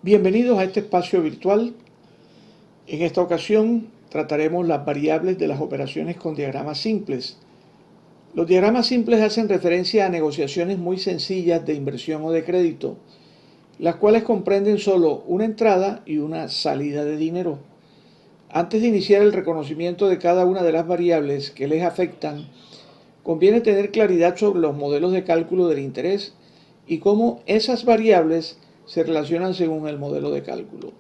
Bienvenidos a este espacio virtual. En esta ocasión trataremos las variables de las operaciones con diagramas simples. Los diagramas simples hacen referencia a negociaciones muy sencillas de inversión o de crédito, las cuales comprenden solo una entrada y una salida de dinero. Antes de iniciar el reconocimiento de cada una de las variables que les afectan, conviene tener claridad sobre los modelos de cálculo del interés y cómo esas variables se relacionan según el modelo de cálculo.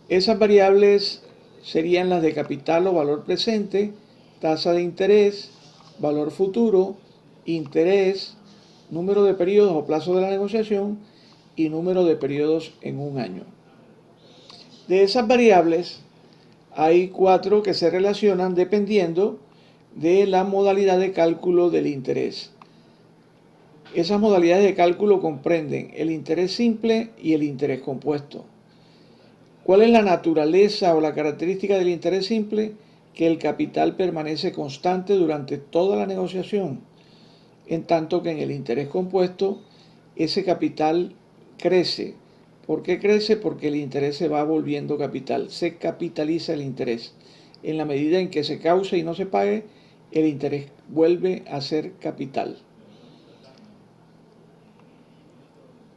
Esas variables serían las de capital o valor presente, tasa de interés, valor futuro, interés, número de periodos o plazo de la negociación y número de periodos en un año. De esas variables hay 4 que se relacionan dependiendo de la modalidad de cálculo del interés. Esas modalidades de cálculo comprenden el interés simple y el interés compuesto. ¿Cuál es la naturaleza o la característica del interés simple? Que el capital permanece constante durante toda la negociación, en tanto que en el interés compuesto ese capital crece. ¿Por qué crece? Porque el interés se va volviendo capital, se capitaliza el interés. En la medida en que se cause y no se pague, el interés vuelve a ser capital.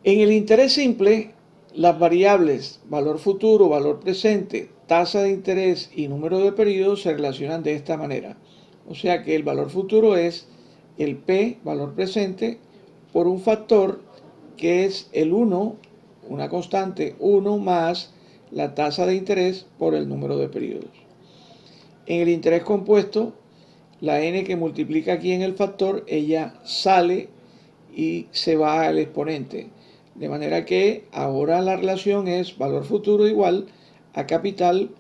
En el interés simple, las variables valor futuro, valor presente, tasa de interés y número de periodos se relacionan de esta manera. O sea que el valor futuro es el P, valor presente, por un factor que es el 1, una constante 1 más la tasa de interés por el número de periodos. En el interés compuesto, la n que multiplica aquí en el factor, ella sale y se va al exponente. De manera que ahora la relación es valor futuro igual a capital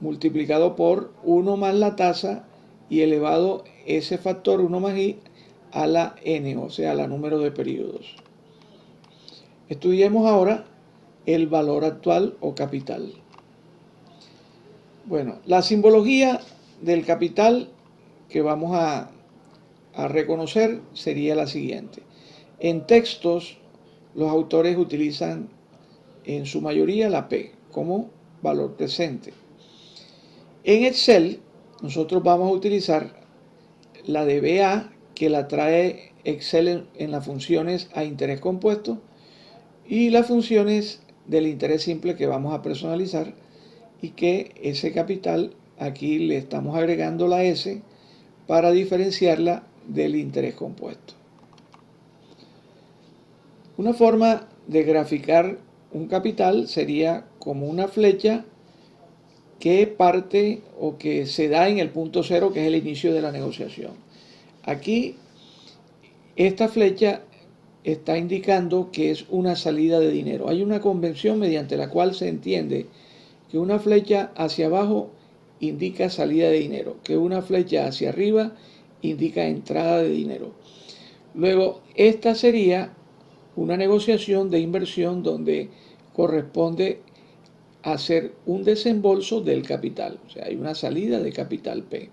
multiplicado por 1 más la tasa y elevado ese factor 1 más i a la n, o sea, la número de periodos. Estudiemos ahora el valor actual o capital. Bueno, la simbología del capital que vamos a reconocer sería la siguiente. En textos, los autores utilizan en su mayoría la P como valor presente. En Excel, nosotros vamos a utilizar la de BA, que la trae Excel en las funciones a interés compuesto, y las funciones del interés simple que vamos a personalizar, y que ese capital aquí le estamos agregando la S para diferenciarla del interés compuesto. Una forma de graficar un capital sería como una flecha que parte o que se da en el punto cero, que es el inicio de la negociación. Aquí esta flecha está indicando que es una salida de dinero. Hay una convención mediante la cual se entiende que una flecha hacia abajo indica salida de dinero, que una flecha hacia arriba indica entrada de dinero. Luego, esta sería una negociación de inversión donde corresponde hacer un desembolso del capital, o sea, hay una salida de capital P.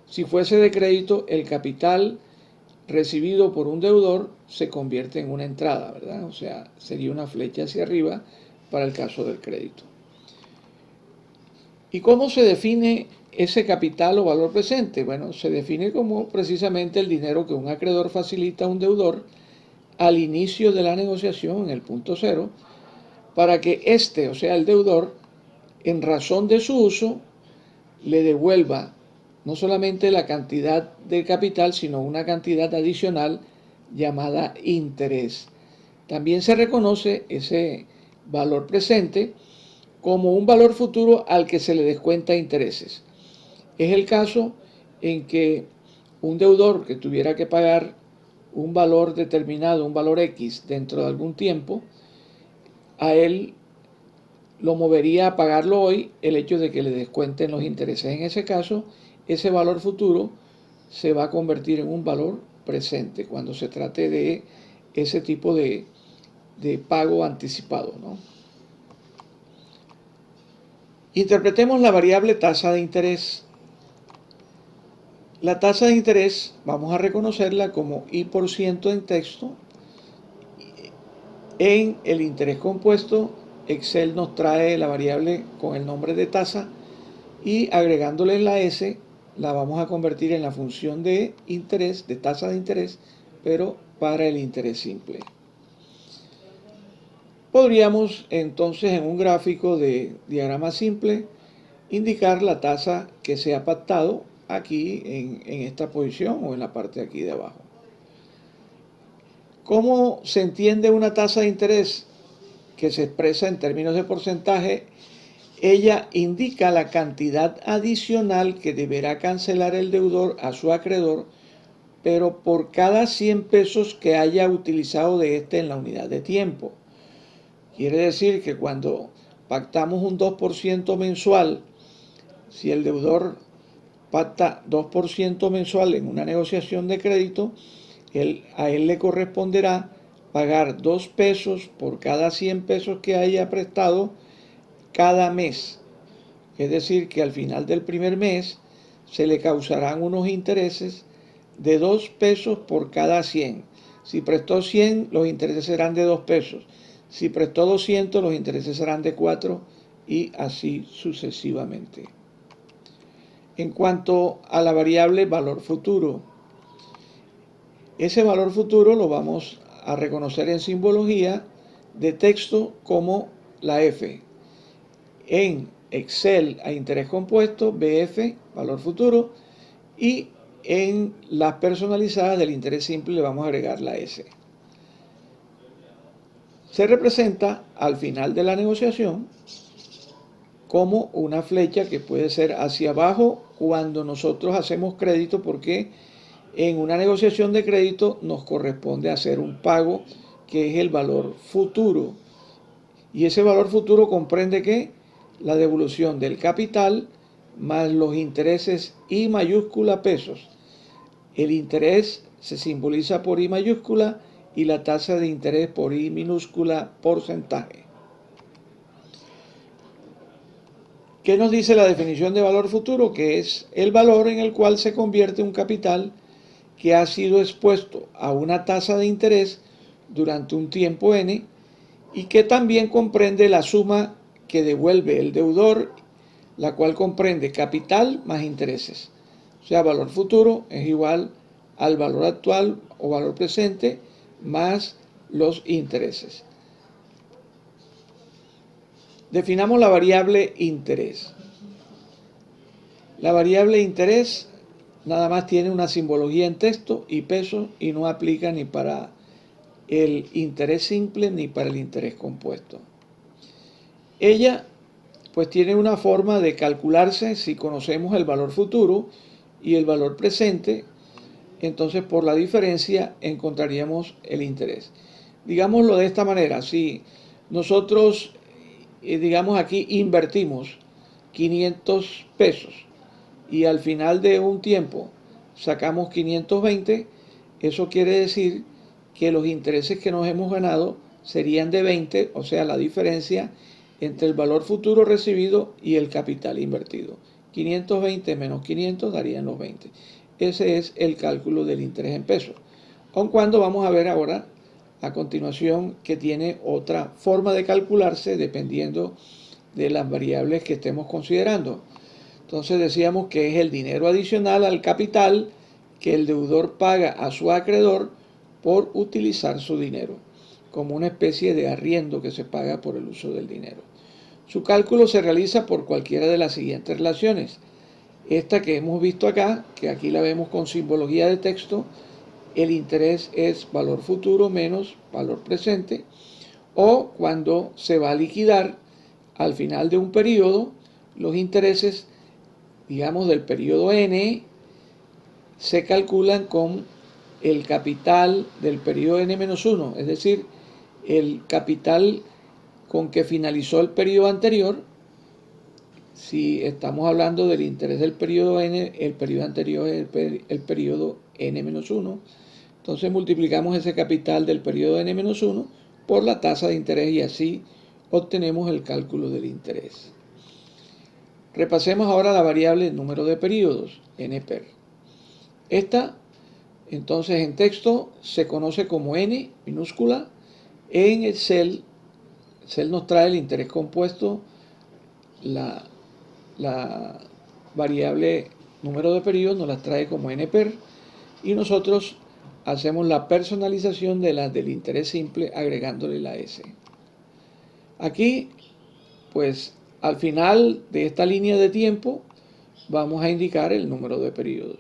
Si fuese de crédito, el capital recibido por un deudor se convierte en una entrada, ¿verdad? O sea, sería una flecha hacia arriba para el caso del crédito. ¿Y cómo se define ese capital o valor presente? Bueno, se define como precisamente el dinero que un acreedor facilita a un deudor al inicio de la negociación, en el punto cero, para que éste, o sea, el deudor, en razón de su uso, le devuelva no solamente la cantidad de capital, sino una cantidad adicional llamada interés. También se reconoce ese valor presente como un valor futuro al que se le descuenta intereses. Es el caso en que un deudor que tuviera que pagar un valor determinado, un valor X, dentro de algún tiempo, a él lo movería a pagarlo hoy el hecho de que le descuenten los intereses. En ese caso, ese valor futuro se va a convertir en un valor presente cuando se trate de ese tipo de pago anticipado, ¿no? Interpretemos la variable tasa de interés. La tasa de interés vamos a reconocerla como I% en texto. En el interés compuesto, Excel nos trae la variable con el nombre de tasa y agregándole la S, la vamos a convertir en la función de interés, de tasa de interés, pero para el interés simple. Podríamos entonces en un gráfico de diagrama simple indicar la tasa que se ha pactado aquí en esta posición o en la parte de aquí de abajo. ¿Cómo se entiende una tasa de interés que se expresa en términos de porcentaje? Ella indica la cantidad adicional que deberá cancelar el deudor a su acreedor, pero por cada 100 pesos que haya utilizado de este en la unidad de tiempo. Quiere decir que cuando pactamos un 2% mensual, si el deudor pacta 2% mensual en una negociación de crédito, a él le corresponderá pagar 2 pesos por cada 100 pesos que haya prestado cada mes. Es decir, que al final del primer mes se le causarán unos intereses de 2 pesos por cada 100. Si prestó 100, los intereses serán de 2 pesos. Si prestó 200, los intereses serán de 4 y así sucesivamente. En cuanto a la variable valor futuro, ese valor futuro lo vamos a reconocer en simbología de texto como la F. En Excel a interés compuesto, BF, valor futuro, y en las personalizadas del interés simple le vamos a agregar la S. Se representa al final de la negociación como una flecha que puede ser hacia abajo cuando nosotros hacemos crédito, porque en una negociación de crédito nos corresponde hacer un pago que es el valor futuro. Y ese valor futuro comprende que la devolución del capital más los intereses I mayúscula pesos. El interés se simboliza por I mayúscula y la tasa de interés por I minúscula porcentaje. ¿Qué nos dice la definición de valor futuro? Que es el valor en el cual se convierte un capital que ha sido expuesto a una tasa de interés durante un tiempo n y que también comprende la suma que devuelve el deudor, la cual comprende capital más intereses. O sea, valor futuro es igual al valor actual o valor presente más los intereses. Definamos la variable interés. La variable interés nada más tiene una simbología en texto y peso y no aplica ni para el interés simple ni para el interés compuesto. Ella pues tiene una forma de calcularse si conocemos el valor futuro y el valor presente, entonces por la diferencia encontraríamos el interés. Digámoslo de esta manera, si nosotros digamos aquí invertimos 500 pesos y al final de un tiempo sacamos 520, eso quiere decir que los intereses que nos hemos ganado serían de 20, o sea, la diferencia entre el valor futuro recibido y el capital invertido. 520 menos 500 darían los 20. Ese es el cálculo del interés en pesos. Aun cuando vamos a ver ahora a continuación que tiene otra forma de calcularse dependiendo de las variables que estemos considerando. Entonces decíamos que es el dinero adicional al capital que el deudor paga a su acreedor por utilizar su dinero, como una especie de arriendo que se paga por el uso del dinero. Su cálculo se realiza por cualquiera de las siguientes relaciones. Esta que hemos visto acá, que aquí la vemos con simbología de texto, el interés es valor futuro menos valor presente, o cuando se va a liquidar al final de un periodo, los intereses, digamos, del periodo N se calculan con el capital del periodo N-1, es decir, el capital con que finalizó el periodo anterior. Si estamos hablando del interés del periodo N, el periodo anterior es el periodo N-1. Entonces multiplicamos ese capital del periodo N-1 por la tasa de interés y así obtenemos el cálculo del interés. Repasemos ahora la variable número de periodos, NPER. Esta, entonces en texto, se conoce como N minúscula, En Excel nos trae el interés compuesto, la variable número de periodos nos las trae como NPER, y nosotros hacemos la personalización de las del interés simple agregándole la S. Aquí, pues al final de esta línea de tiempo vamos a indicar el número de periodos,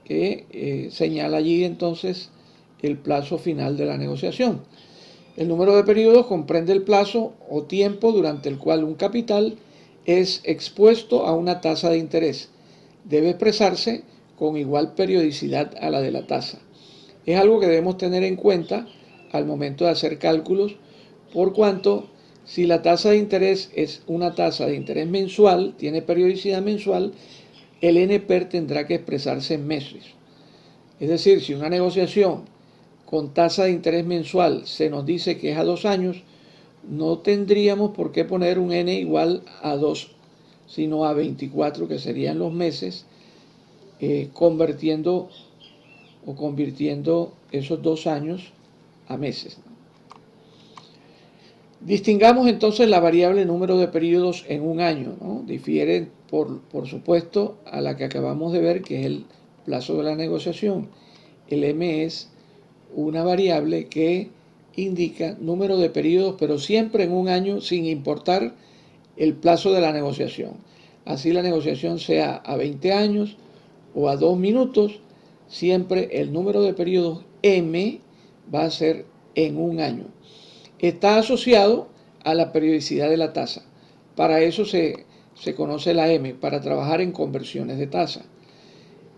que señala allí entonces el plazo final de la negociación. El número de periodos comprende el plazo o tiempo durante el cual un capital es expuesto a una tasa de interés. Debe expresarse con igual periodicidad a la de la tasa. Es algo que debemos tener en cuenta al momento de hacer cálculos, por cuanto si la tasa de interés es una tasa de interés mensual, tiene periodicidad mensual, el NPER tendrá que expresarse en meses. Es decir, si una negociación con tasa de interés mensual se nos dice que es a 2 años, no tendríamos por qué poner un N igual a 2, sino a 24, que serían los meses, convirtiendo esos 2 años a meses. Distingamos entonces la variable número de periodos en un año, ¿no? Difiere, por supuesto, a la que acabamos de ver, que es el plazo de la negociación. El M es una variable que indica número de periodos, pero siempre en un año, sin importar el plazo de la negociación. Así la negociación sea a 20 años o a 2 minutos, siempre el número de periodos M va a ser en un año. Está asociado a la periodicidad de la tasa. Para eso se conoce la M, para trabajar en conversiones de tasa.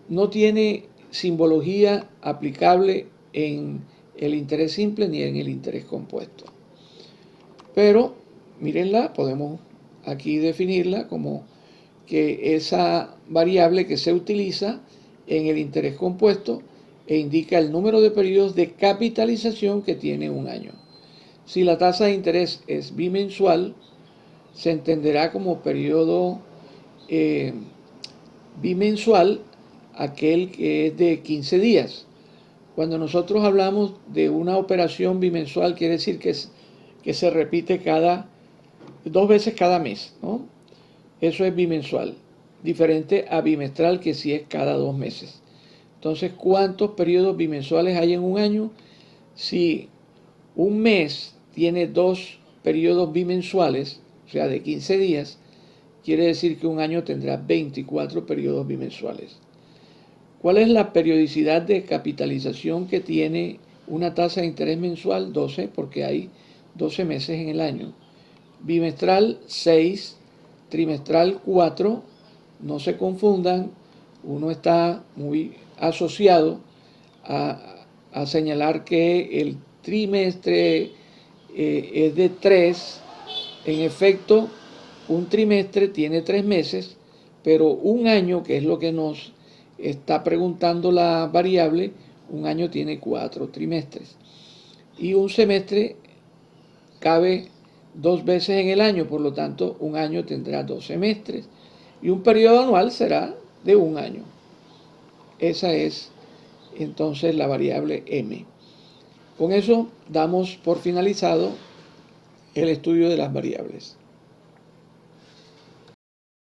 No tiene simbología aplicable en el interés simple ni en el interés compuesto. Pero, mírenla, podemos aquí definirla como que esa variable que se utiliza en el interés compuesto e indica el número de periodos de capitalización que tiene un año. Si la tasa de interés es bimensual, se entenderá como periodo bimensual aquel que es de 15 días. Cuando nosotros hablamos de una operación bimensual, quiere decir que se repite 2 veces cada mes, ¿no? Eso es bimensual, diferente a bimestral, que sí es cada 2 meses. Entonces, ¿cuántos periodos bimensuales hay en un año? Si un mes tiene 2 periodos bimensuales, o sea, de 15 días, quiere decir que un año tendrá 24 periodos bimensuales. ¿Cuál es la periodicidad de capitalización que tiene una tasa de interés mensual? 12, porque hay 12 meses en el año. Bimestral, 6. Trimestral, 4. No se confundan, uno está muy asociado a señalar que el trimestre es de 3. En efecto, un trimestre tiene 3 meses, pero un año, que es lo que nos está preguntando la variable, un año tiene 4 trimestres. Y un semestre cabe 2 veces en el año, por lo tanto, un año tendrá 2 semestres. Y un periodo anual será de un año. Esa es entonces la variable M. Con eso damos por finalizado el estudio de las variables.